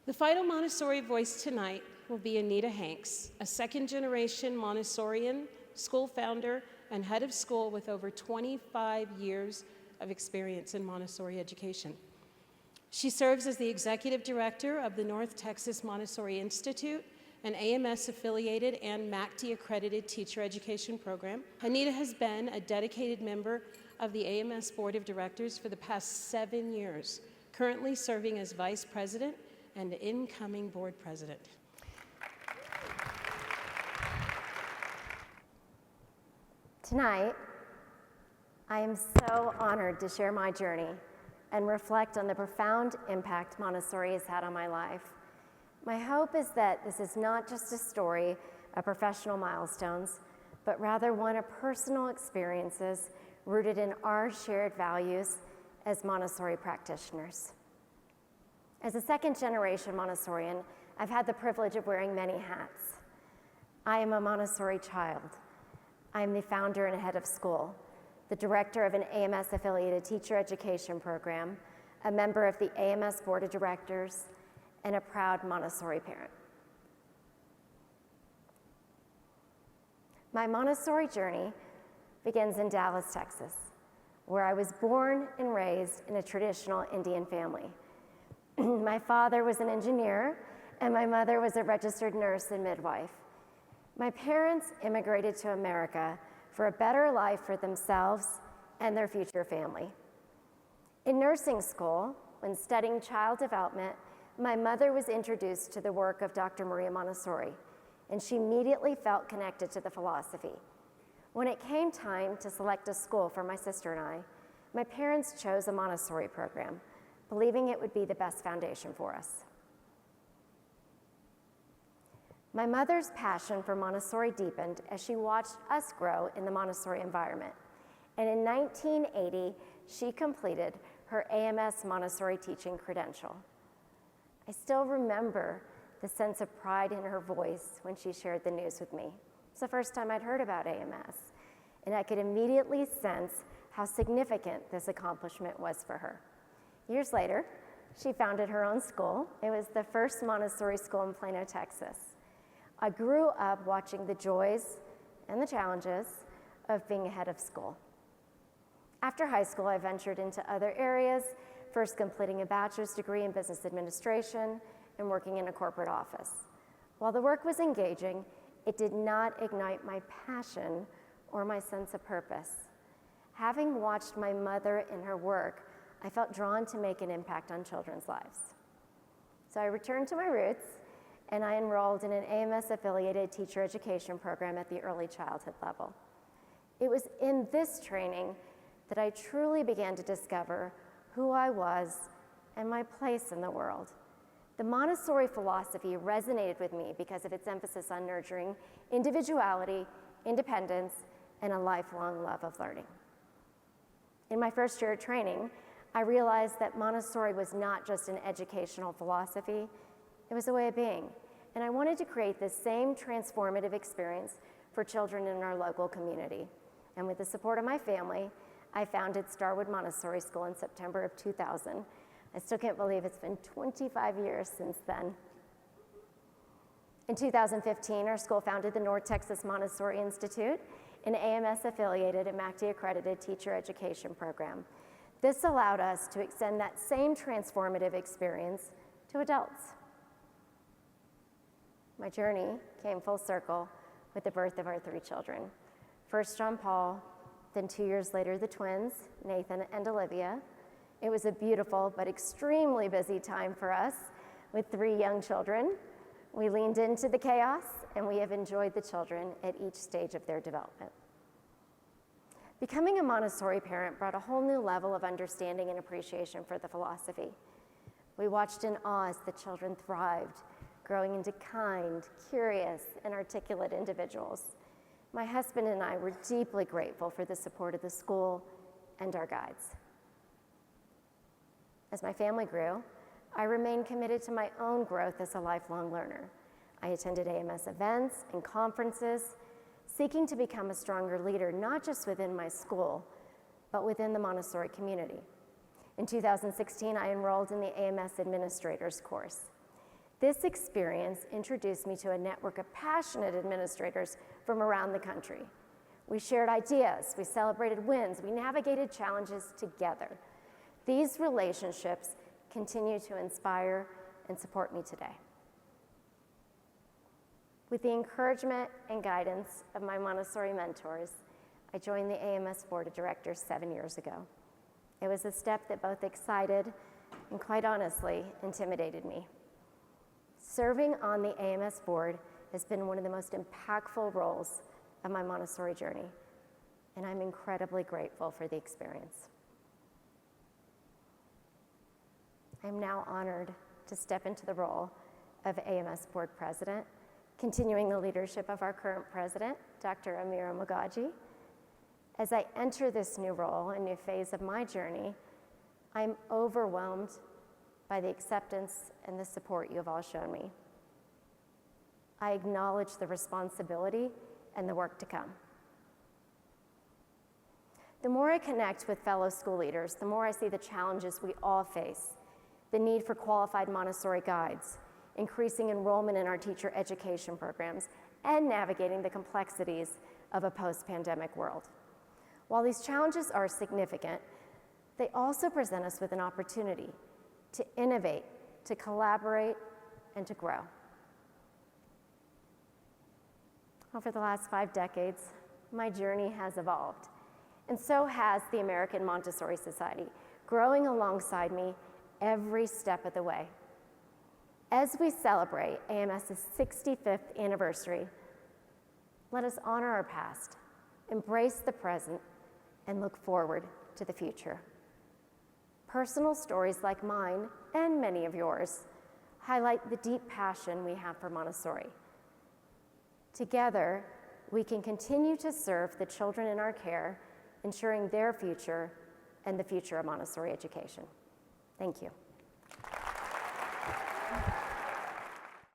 The final Montessori voice tonight will be Anita Hanks, a second-generation Montessorian, school founder, and head of school with over 25 years of experience in Montessori education. She serves as the executive director of the North Texas Montessori Institute, an AMS-affiliated and MACD-accredited teacher education program. Anita has been a dedicated member of the AMS Board of Directors for the past 7 years, currently serving as vice president and incoming board president. Tonight, I am so honored to share my journey and reflect on the profound impact Montessori has had on my life. My hope is that this is not just a story of professional milestones, but rather one of personal experiences rooted in our shared values as Montessori practitioners. As a second-generation Montessorian, I've had the privilege of wearing many hats. I am a Montessori child. I am the founder and head of school, the director of an AMS-affiliated teacher education program, a member of the AMS Board of Directors, and a proud Montessori parent. My Montessori journey begins in Dallas, Texas, where I was born and raised in a traditional Indian family. My father was an engineer, and my mother was a registered nurse and midwife. My parents immigrated to America for a better life for themselves and their future family. In nursing school, when studying child development, my mother was introduced to the work of Dr. Maria Montessori, and she immediately felt connected to the philosophy. When it came time to select a school for my sister and I, my parents chose a Montessori program, believing it would be the best foundation for us. My mother's passion for Montessori deepened as she watched us grow in the Montessori environment. And in 1980, she completed her AMS Montessori teaching credential. I still remember the sense of pride in her voice when she shared the news with me. It's the first time I'd heard about AMS, and I could immediately sense how significant this accomplishment was for her. Years later, she founded her own school. It was the first Montessori school in Plano, Texas. I grew up watching the joys and the challenges of being a head of school. After high school, I ventured into other areas, first completing a bachelor's degree in business administration and working in a corporate office. While the work was engaging, it did not ignite my passion or my sense of purpose. Having watched my mother in her work, I felt drawn to make an impact on children's lives. So I returned to my roots, and I enrolled in an AMS-affiliated teacher education program at the early childhood level. It was in this training that I truly began to discover who I was and my place in the world. The Montessori philosophy resonated with me because of its emphasis on nurturing individuality, independence, and a lifelong love of learning. In my first year of training, I realized that Montessori was not just an educational philosophy, it was a way of being. And I wanted to create this same transformative experience for children in our local community. And with the support of my family, I founded Starwood Montessori School in September of 2000. I still can't believe it's been 25 years since then. In 2015, our school founded the North Texas Montessori Institute, an AMS-affiliated and MACD-accredited teacher education program. This allowed us to extend that same transformative experience to adults. My journey came full circle with the birth of our 3 children. First John Paul, then 2 years later the twins, Nathan and Olivia. It was a beautiful but extremely busy time for us with 3 young children. We leaned into the chaos, and we have enjoyed the children at each stage of their development. Becoming a Montessori parent brought a whole new level of understanding and appreciation for the philosophy. We watched in awe as the children thrived, growing into kind, curious, and articulate individuals. My husband and I were deeply grateful for the support of the school and our guides. As my family grew, I remained committed to my own growth as a lifelong learner. I attended AMS events and conferences, seeking to become a stronger leader, not just within my school, but within the Montessori community. In 2016, I enrolled in the AMS Administrators course. This experience introduced me to a network of passionate administrators from around the country. We shared ideas, we celebrated wins, we navigated challenges together. These relationships continue to inspire and support me today. With the encouragement and guidance of my Montessori mentors, I joined the AMS Board of Directors 7 years ago. It was a step that both excited and, quite honestly, intimidated me. Serving on the AMS board has been one of the most impactful roles of my Montessori journey, and I'm incredibly grateful for the experience. I'm now honored to step into the role of AMS Board President, continuing the leadership of our current president, Dr. Amira Mogaji. As I enter this new role, a new phase of my journey, I'm overwhelmed by the acceptance and the support you have all shown me. I acknowledge the responsibility and the work to come. The more I connect with fellow school leaders, the more I see the challenges we all face, the need for qualified Montessori guides, increasing enrollment in our teacher education programs, and navigating the complexities of a post-pandemic world. While these challenges are significant, they also present us with an opportunity to innovate, to collaborate, and to grow. Over the last 5 decades, my journey has evolved, and so has the American Montessori Society, growing alongside me every step of the way. As we celebrate AMS's 65th anniversary, let us honor our past, embrace the present, and look forward to the future. Personal stories like mine, and many of yours, highlight the deep passion we have for Montessori. Together, we can continue to serve the children in our care, ensuring their future and the future of Montessori education. Thank you.